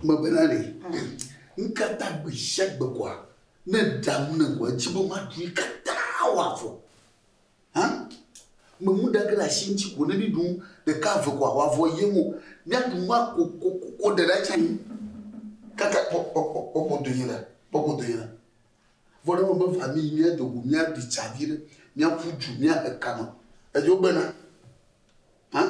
me benale. Nkata be chaque be quoi. Ne dam ne quoi, tu peux m'appuyer kata wafo. Hein? Me muda que la chinchi ko ne dum de cave quoi, wa voyer mo. Nya dum ma ko de la chin. Kaka poko de yela, poko de yela. Voilà mon famille mia de mia de chavire, mia fuju, mia ekama. E yo bena. Hein?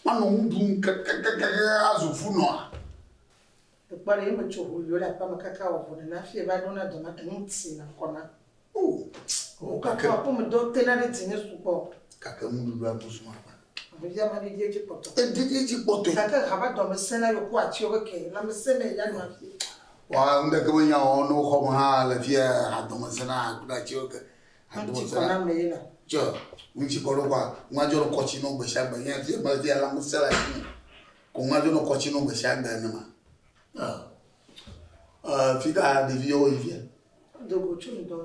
Mano dum kaka azufu no. Kwa hiyo mchovu yola pa kakao vona na fie ba dona dona nti na kona. Oh. Kaka kwa mdo tena le tinye supo. Kaka mundu ba musuma ba. Vya mali die ji poto. Ji poto. Kaka haba do mesena yo kwa chi oke na mesena ya no afi. Wa nda kama nya ono khom ha la fia ha do mesena kuda chi oke. Anti kona meila. Jo, unchi kolo kwa ngajoro kochi no besha ba nya ti ba dia la musala ni. Ko ngajoro kochi no besha ga na ma. Fica de viol e via. Do kuchu mko.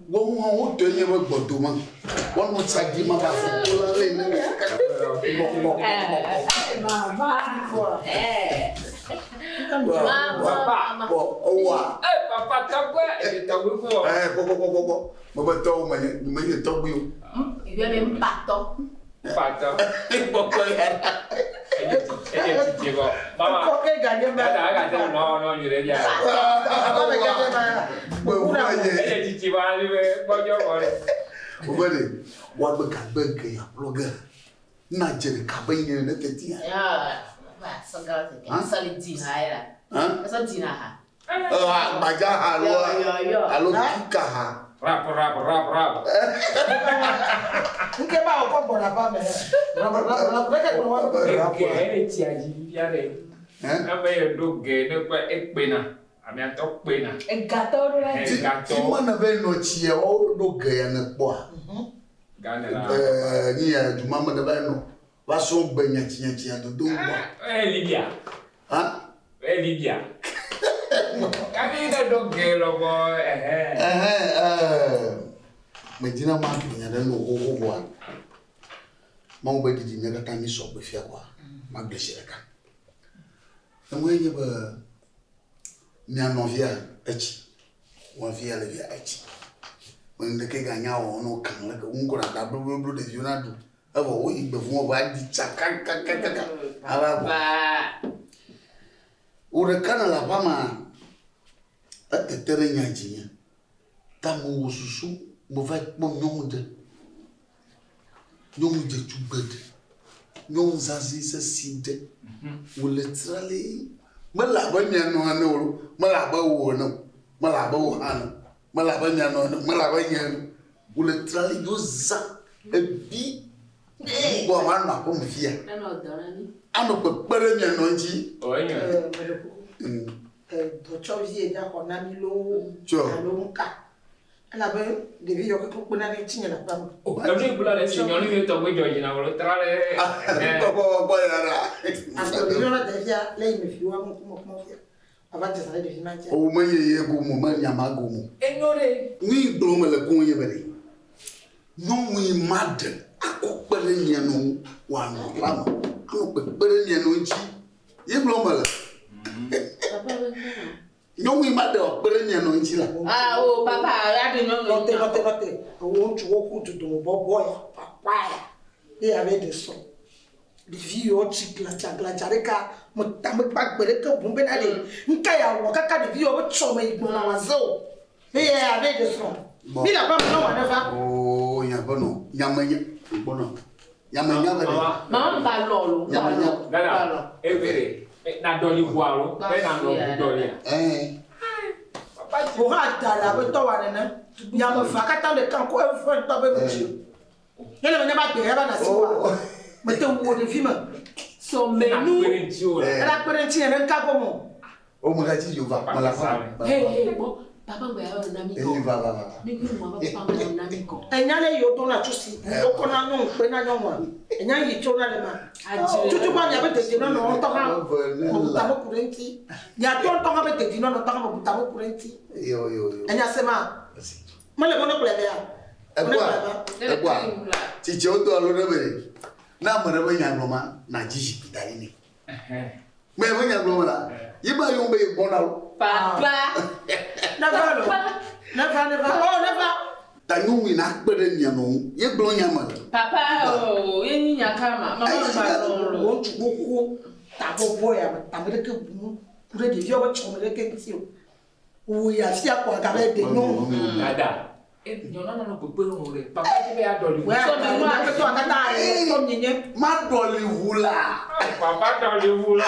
Wo tenye we gbodo ma. Won mo tsagi ma ba fo la le ni. Mama. Mama. Owa. Papa tabwe e tabwe ko. Bo. Mo ba to ma ye to bu yo. Il y a même pas tant. Pato. Poko ya. Mama. Koke ganye ba. Ada no yure dia. Baba ganye ba. Bo ye titi ba ni we bojo wore. Obade, wa be ka be ke ya blogger. Na jere ka be ni na teti ya. Ya, ba sagal ke. Sali di ha. Hein? Sa di na ha. Ba ja ha lo. Alo kika ha. Rap. Nke ba o ko bona ba me. Rap ke no wa. Ke ti aji ya re. Na be yo do ge ne kwa ekpena. Ami ato pena. Gato ro la. Ti mana be no chi e o do ge ya na po a. Gana la. Ni ya du mama de ba no. Wa so gbe nya chi do do bo. Libya. Ha? Libya. Kami dah do ge lo bo Medina ma nya da no ho bo a. Ma mo be di nya ka tani so be fia kwa. Ma blessé ka. Mo ye ba minha novia echi wa via le via echi when de ke ganya o no kan la ko ngora da blu de yonadu abo o igbe fun oba di chaka ala Ba. ore kana la fama atetere nyajinya tamu ususu mo va mo nyonde tubede nyon zazi se sinde wo literally malaba nya no anu malaba wo no malaba wo hanu malaba nya no malaba nya no wo literally yo za ebi bo ma na ko mfia Na no dona ni. anu pepere nya no nji Onya. Do chovi da ko na mi lo. Jo. Alo nka. Ala be de vi yo ko na ni tinya na pam. Kami bula le signor ni to we joji na wolo trale. Bo yara Aso de yo na de via le mi fi wa mo fia. Avante sa de fi ma tia. o maye ye go mo ma nya ma go mo Enyore. ni do me le gun ye bere no we mad akopere nya no wa no lama anu pepere nya no nji ye blo mala Papa we ko. no we mad opere nya no nji la Ah, oh papa, I don't know. Note. O chu wo ku tu do bo ya papa ya. E ave de so. Di vi yo chi glacha reka mo tam pa gbere ka bumbe na de. Nka ya wo kaka di vi yo cho me igbo na wazo. E ave de so. Mi la pa mo wa na fa. o nya bono nya manya bono nya manya bere Mama ba lo. Gana. Evere. Na doli boalo. Be na no doli. O ha da la be to wa na. Ya mo fa kata de kan ko e fo to be mu chi. Ele me ba be ba na si wa. Me te wo de fi ma. SOMENOU. Ela parenti na nka ko mo. o mo ga ti yo va mala fa Hey, bon. Papa ngwe ya na mi ko. va Ni ko mama papa ngwe na mi ko. Enya le yo to na chusi. O ko na no pe na nyo wa. Enya yi cho na le ma. Tutu ba ya be te no no to ha. Mo ta mo kurenti. Ya to ha be te no no to ha mo ta mo kurenti. yo Enya se ma. Mo le bono plebe ya. Egwa chiche oto alo rebere na mare ba nya no ma na jishi pitari ni Mais vous n'avez pas là. Il m'a dit bon là. Papa. Never. T'as nous une acte de nianon. Il est blanc niaman. Papa, oh, il n'y a qu'à maman. On tu beaucoup. T'as beau boy, t'as me que pour des vieux, tu me que oui, il y a si à quoi avec des noms. Dada. Et non, peut pas papa, tu vas adorer. Ouais, ma dolly roula. Papa, dans le moulin.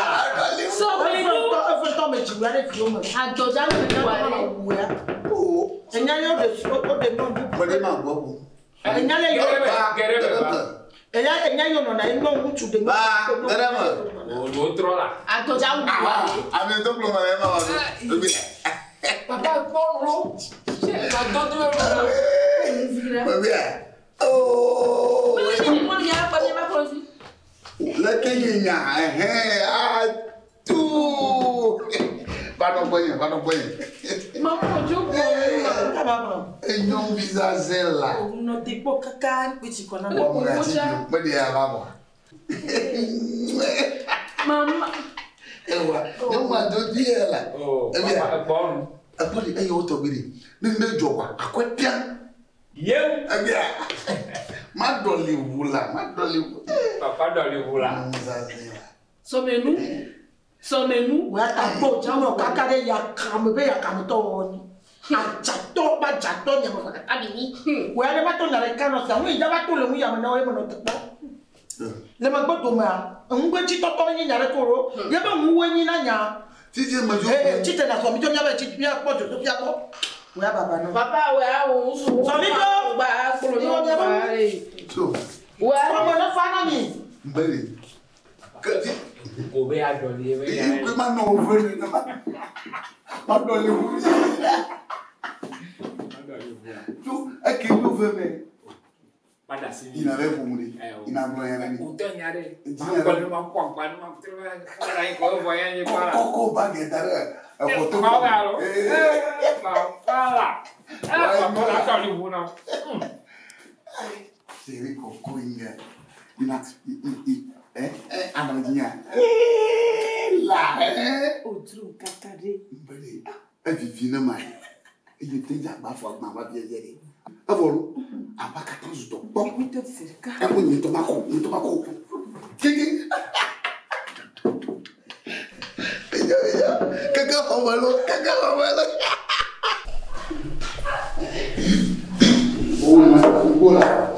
Pardon, Maman, je et non visage là. Non, t'es pas caca, petit qu'on a. Maman. Non, ma deux là. Oh, papa, bon. Après, il y a autre bidi. Nous ne jouons pas. À quoi bien? Bien. Ma dolly roula. Papa, dans le moulin. Sommes-nous? Sommes-nous? Ouais, t'as beau, t'as mon caca de yakam, yakamoton. Chato, pas chato, y'a mon caca. Ouais, les bâtons dans les canons, ça, oui, il y a tout le monde, il y a mon nom, les mains de moi. Un petit toton, il y a le coro. Il y a pas moué, nanya. Si c'est ma joie. Tu t'es la famille, tu y avais tu as pas de tout, y'a pas. Ouais, papa, non. Papa, ouais, on se voit. Ouais, on a famille. Belle. On va adorer. Il peut m'en ouvrir. Ma dolly roula. Tout, à qui nous veut, mais. Il n'avait pas mouru. Il n'a pas rien. Il était déjà parfois ma voix bien gérée. Avant, à pas 14 ans. Bon, oui, c'est le cas. Et oui, tobacco. Kiki. Caca, on va l'eau. Oh, ma voilà.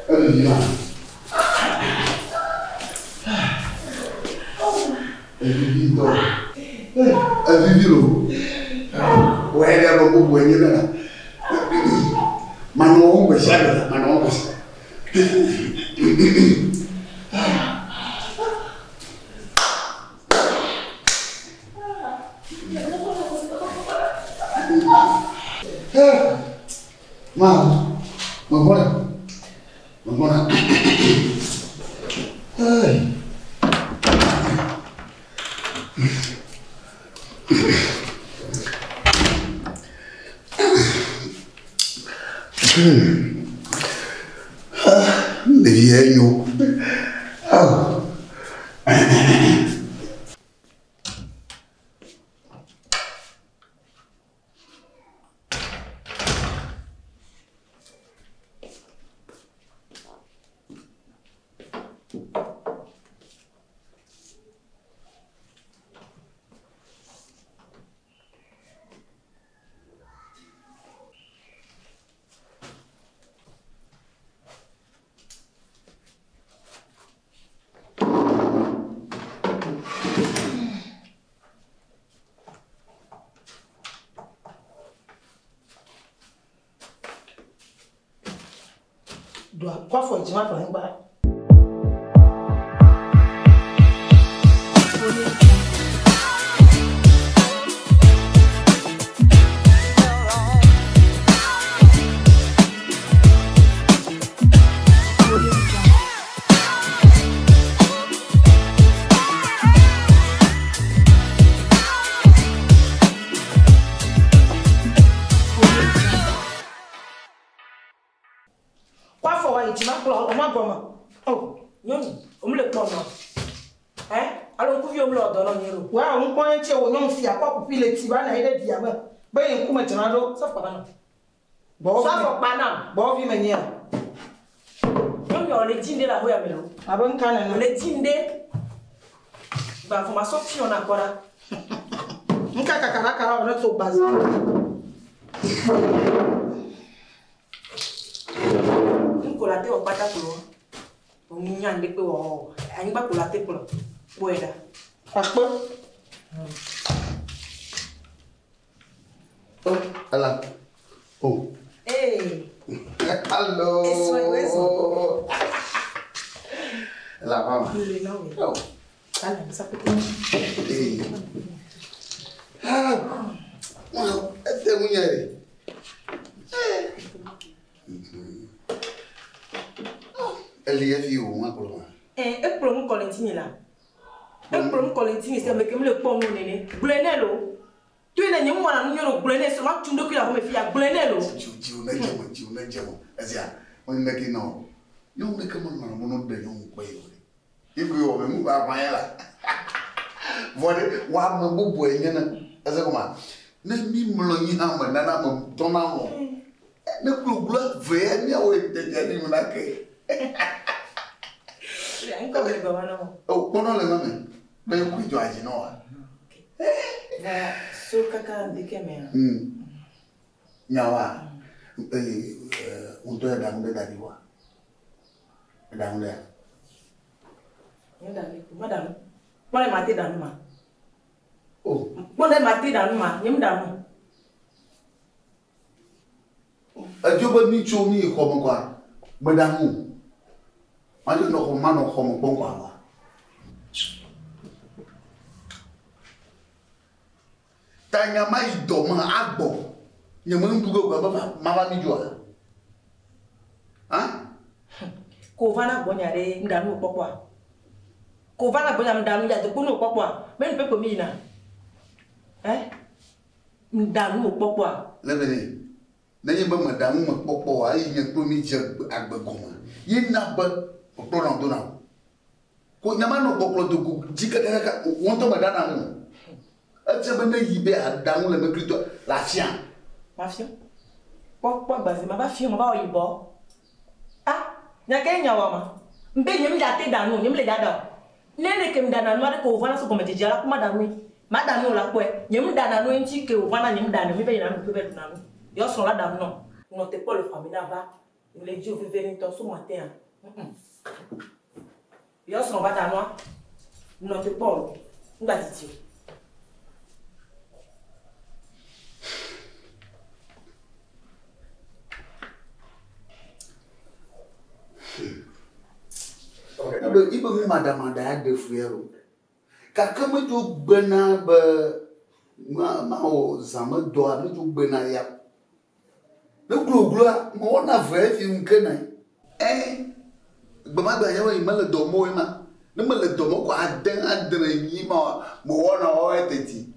Allez, viens. Ouais, il y a beaucoup de gens là. Manon, mais ça, Manon. Maman. Les vieilles nous. Quoi faut dire pour un bar? Oh, non, on me le prend. Alors, vous voulez leur donner un euro. Ouais, on prend un tiers au nom si à quoi pour piler tiba na ide diamant. Ben, vous mettez un euro, ça fait pas non. Bon, ça fait pas non. Bon, vous menez. On les dîner la rue à Melo. Ah bon, quand on les dîner. Bah, faut m'asseoir si on a quoi là. On a on est au bas. On collate au patapolo. On y a des peu. On va collater pour. Voilà. Apa? Oh, ala. Oh. Hey. Hello. Eso. La mama. Oh. Ala, bisa ketemu. Hey. Wow, este muñeco. El día fiu, uma coloma. E pro mu Colentine là. E pro mu Colentine c'est avec me le pont nene. Blenelo. Tu es nyem wana no nyoro blene so ma tundo kila ho me fia blenelo. Jiu na jemo. Azia, o me ki no. Yo me que mo no de yo ko yo. Ibu yo me mu ba pa ela. Vode wa me bubu enyana. Asa kuma. Na mi mlonyi ha ma na mo tona mo. Na kulugula ve ni awe de ni na ke. Ainda le baba no. Oh, kono le mame. Me ku jo aji no wa. Na so kaka ndikeme. Nyawa. Unto ya damu de dadiwa. Damu le. Ndale, madam. Pole mate danu ma. Oh, Pole mate danu ma, nyem danu. ajoba mi cho mi ko mo kwa. Madamu. Mali no ko mano ko mo bon kwa. Tanya mai do ma agbo. Nyama ndugo kwa baba mama mi joa. Ha? Ko vana bonyare ndanu popwa. Ko vana bonyare ndanu ya to kuno popwa. Men pe ko mi na. Ndanu popwa. Lebene. Na yeba madamu mo popo ai nya to mi je agbegoma. Yina ba opro do na. Ko nyama no poplo do gu jika ka won to madana mo. Ati ba na yibe adamu le mekrito la fian. Ma fian. Pokwa bazi ma ba fian ma ba oyibo. Ah, nya ke nya wa ma. Mbe nyem da te danu, nyem le dada. Nene ke mdana no ade ko vana so komete jala kuma danu. Madanu la kwe, nyem dana no nti ke vana nyem dana mi be na mi pe danu. Yo son là dame non. Non t'es pas le famille là-bas. Il est dit au venir ton ce matin. Yo son va dans moi. Non t'es pas. On va dire. Okay. Ibu mi madam ada de fuero. Kaka me jo gbena ba ma o zama do a me jo gbena ya. Le glogloa mo na ve fi nkena. Gba ma gba ya wa imale do mo ma. Ne me le do mo ko adan yi ma mo wona o eteti.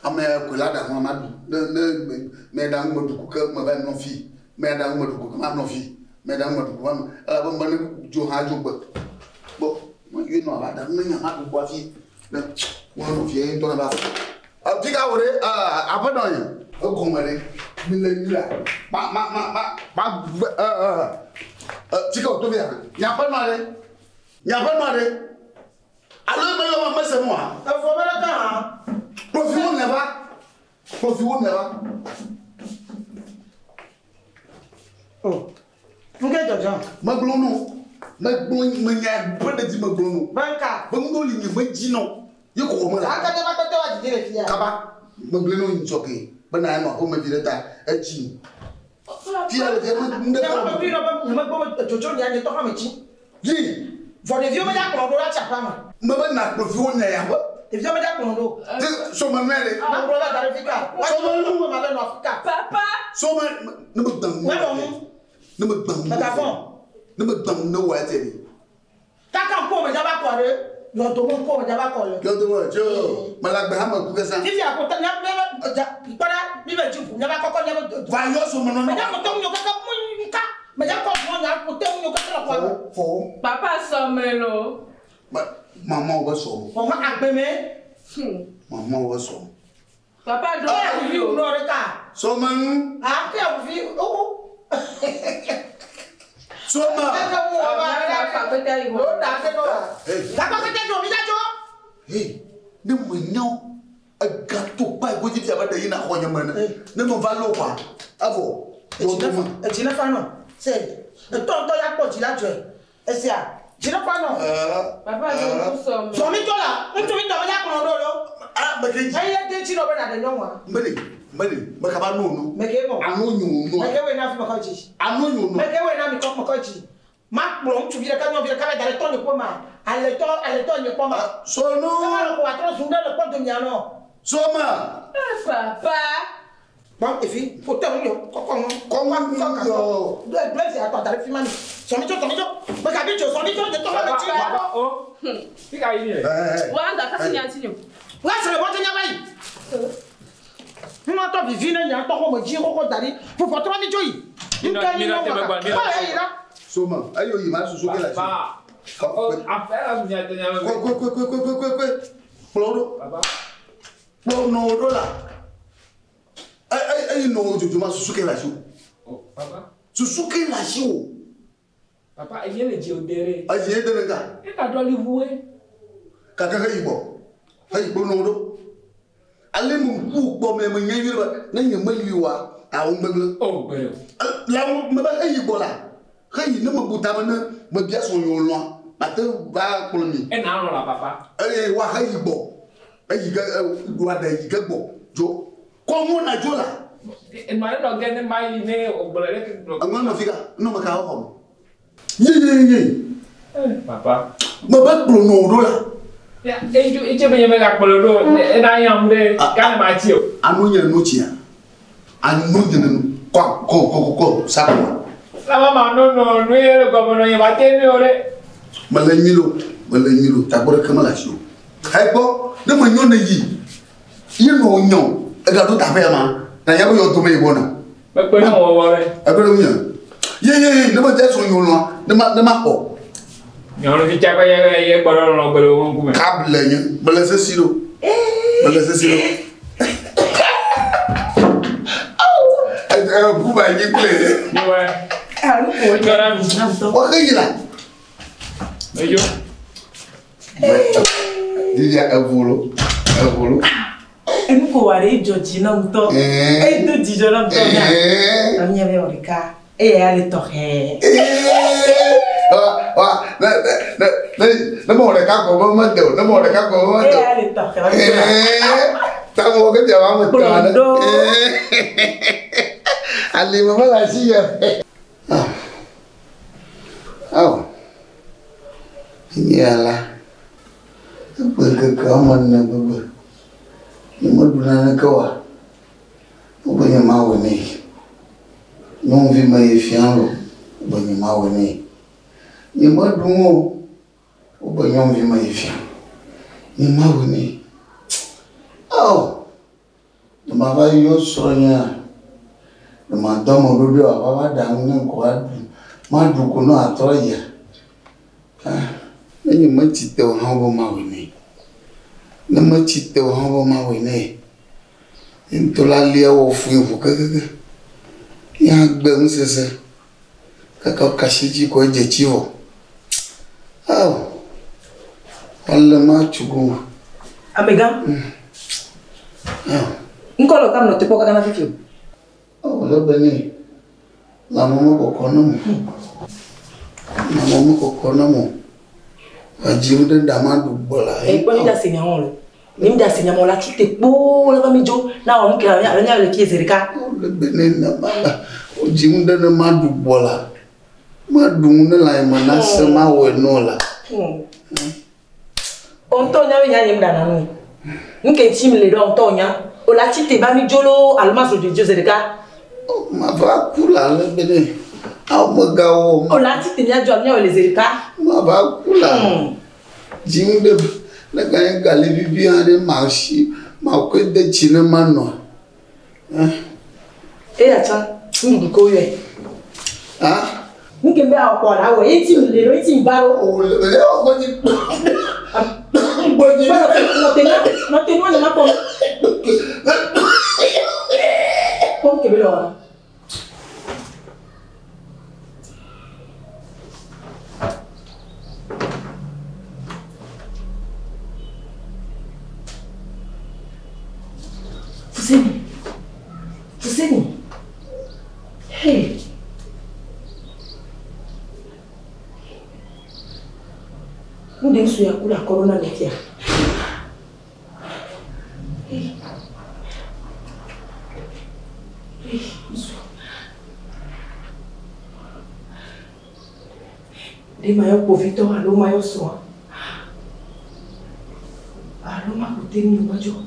Ame ko la da mo ma ne me da mo du ku ka ma ba no fi. Me da mo du ku ma no fi. Me da mo du ku ma ala ba ma ne jo ha jo gba. Bo mo yi no ba da me nya ma du bo fi. Na wo no fi en to na ba. Tika wore abodon o komare mi le ni la ma tika o to be nya pa no re alo me yo ma mese mo ha E fo bela ka. profi wo never Oh. Nge jojo. maglono me nya bode di maglono Banka. ba ngo li ni ma ji no ye ko mo la Aka de ba to wa jire fi ya. kaba maglono ni choke ba na no o me direta achi Pia le dem Ne ma bi no ba ne ma bo jojo ni anye to ha mechi. yi For the view me da ko do la chapa ma. me ba na profi wo nya ya ba The view me da ko do. so ma mere Ma bro da darifika. Wa so mo ma be no Africa. Papa. so ma ne me dang Wa do mu. ne me dang ne me dang no wa tell you Kaka ko me jaba ko re. Yo to mo ko me jaba ko le. yo do wa jo malagbe ha ma ku kesa If ya ko ta nya me para mi be ju nya ba ko nya mo. va yo so mo no Me da mo to nyo kaka mo nka. Me da ko mo nya ko te nyo kaka ko. fo Papa Somelo. Maman va son. On va appeler. Maman va son. Papa, je vais vivre dans le cas. Somenou. Ah, qui a vu? Oh. Soma. Hey, ne m'ignon. Un gâteau pas écouté si avec des inakonya mana. Ne me valo pas. Avo. Et tu n'as pas non. C'est. Ton ya quoi tu l'as tué. Et c'est ça. Tu n'as pas non. Papa, nous sommes. Somi toi là. On te met dans la condo. Ah, mais qu'est-ce? Aïe, tu n'as pas de nom. Mais kaba no. Mais qu'est-ce que? Anu no. Mais qu'est-ce que na fi makoji? Anu no. Mais qu'est-ce que na mi kok makoji? Ma plomb tu viens quand on vient quand dans le temps de poma. À le temps de poma. Sono. Comment le quattro sous le pot de miano? Soma. Papa. Bon, et puis, faut te dire, comment blesse à toi, t'as fait mal. Son métier, mais qu'habite, son métier de ton métier. Oh, c'est quoi il est? Voilà, qu'est-ce qu'il y a ici? Ouais, c'est le bon de Yavaï. Nous m'entendons vivre, il y a un temps où on me dit, on d'aller pour votre ami Joy. Soma, aïe, il m'a soufflé là. Affaire, vous y êtes Quoi. Ploro. Ploro là. Aïe, non, tu m'as soufflé là. Papa. Soufflé là. Papa, il vient de dire au derrière. Aïe, il est de le gars. Il a droit de vouer. Kaka Ibo. Aïe, Bonodo. Allez, mon coup, pour me mener, n'a pas eu à un bug. Oh, là, me va à Ibola. Aïe, ne me boutamane, me bien son loin. Maintenant, va pour lui. Et non, là, papa. Allez, wa Ibo. Aïe, doit d'ailleurs, Gabo. Joe. Comment on a Joe là? Et moi, je gagne ma idée au bollet. Non, figure, non, ma carrière. Yé. Papa. Ma bague pour nous là. Et tu veux me la coloro, et I am there. Can't match you. Anunya notia. Anunya quoi, ça. La maman, non, le governor, il va tenir. Malenilo, t'as beau comme la chou. Hey, bon, ne me n'y en yi. You know, non, et la doute à faire, n'a y'a pas eu tomber bon. Mais quoi, on va voir. Yé, ne me dis son yon, ne m'a pas. Il y a un petit café, il y a un ballon, câble, me laisse silo. Me laisse silo. Vous voyez, ouais. What are you like? Il y a un boulot. Et nous, on va aller Georgina ou toi. Et nous, disons, on va aller au Rika. Et elle est torrée. Ne m'en est qu'à comment ne m'en est qu'à comment. Et elle est torrée. T'as mon gars, tu vas me dire. Allez, maman, la fille. Oh. Yala. Berke kaman na baba. Imaduna na kawa. Ubanya mawe ne. Non vi mai fianlo. Ubanya mawe ne. Imadungo. Ubanya vi mai fian. Ni mawe ne. Oh. Mama yo sonya. Ma domo dodo ababa damu na kwa. Ma duko no atoya. Nenye machite o hanbo mawene. Na machite o hanbo mawene. Ntola lia wo fufu kaka. Ya gbe nsese. Kaka kashiji ko je chivo. Ah. Wala ma chugo. Amega. Ah. Nkolo kam no te poka kana fifi. Oh, LÉBÉNÉ. La maman ko kono mo. Na maman ko kono mo. Ajimu da mandu bola. E ko ni da senyamon lo. Ni da senyamon la chute po la kamijo na wa mukira ya nya le kiezerika. LÉBÉNÉ na mama. Ajimu da mandu bola. Madu na la mana sema we no la. Ontonya we nya nyimda na no. Nke chimle do ontonya. O la chute ba mi jolo almaso de jezerika. Ma va kula LÉBÉNÉ. Au magawo. O la chute nya jo nya le zerika. Ma va kula. Jimu de na kan gali bibi ande marchi. Ma ko de chine mano. E ya cha ndu ko ye. Ah? Nunca me ha ocurrido, esse mulher, esse baro. Não tem nada na porta. Como que melhor? Fousseni. Hey. Não tem suya kula corona metia. Hey. Hey, isso. De maior povito, alô maior só. Alô ma kuteni majo.